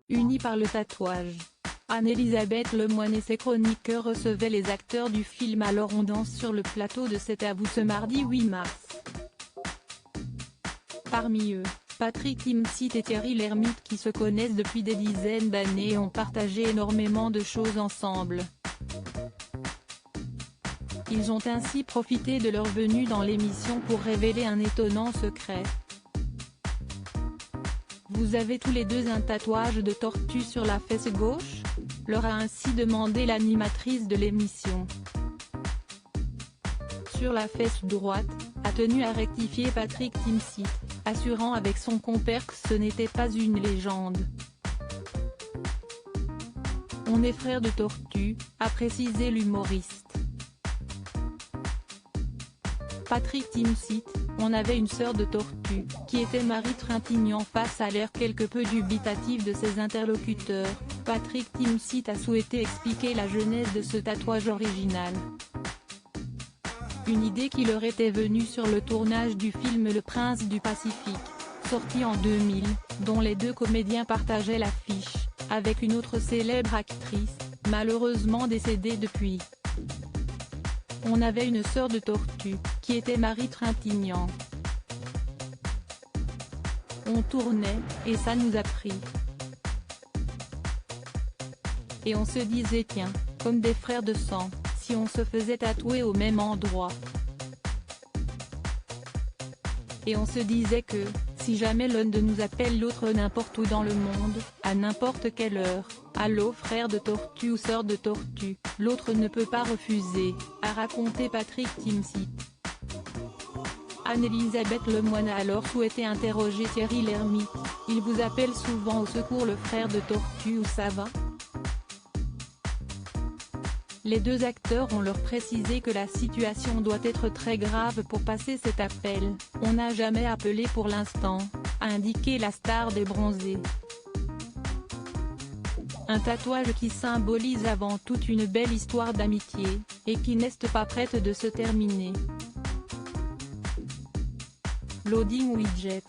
unis par le tatouage. Anne-Elisabeth Lemoine et ses chroniqueurs recevaient les acteurs du film Alors on danse sur le plateau de C'est à vous ce mardi 8 mars. Parmi eux, Patrick Timsit et Thierry Lhermitte qui se connaissent depuis des dizaines d'années et ont partagé énormément de choses ensemble. Ils ont ainsi profité de leur venue dans l'émission pour révéler un étonnant secret. Vous avez tous les deux un tatouage de tortue sur la fesse gauche ? Leur a ainsi demandé l'animatrice de l'émission. Sur la fesse droite, a tenu à rectifier Patrick Timsit, assurant avec son compère que ce n'était pas une légende. On est frères de tortue, a précisé l'humoriste. Patrick Timsit, on avait une sœur de tortue, qui était Marie Trintignant. Face à l'air quelque peu dubitatif de ses interlocuteurs, Patrick Timsit a souhaité expliquer la genèse de ce tatouage original. Une idée qui leur était venue sur le tournage du film Le Prince du Pacifique, sorti en 2000, dont les deux comédiens partageaient l'affiche, avec une autre célèbre actrice, malheureusement décédée depuis. On avait une sœur de tortue, qui était Marie Trintignant. On tournait, et ça nous a pris. Et on se disait tiens, comme des frères de sang, si on se faisait tatouer au même endroit. Et on se disait que, si jamais l'un de nous appelle l'autre n'importe où dans le monde, à n'importe quelle heure, allô frère de tortue ou sœur de tortue, l'autre ne peut pas refuser, a raconté Patrick Timsit. Anne-Elisabeth Lemoine a alors souhaité interroger Thierry Lhermitte, il vous appelle souvent au secours le frère de tortue ou ça va ? Les deux acteurs ont leur précisé que la situation doit être très grave pour passer cet appel, on n'a jamais appelé pour l'instant, a indiqué la star des bronzés. Un tatouage qui symbolise avant tout une belle histoire d'amitié, et qui n'est pas prête de se terminer. Loading Widget.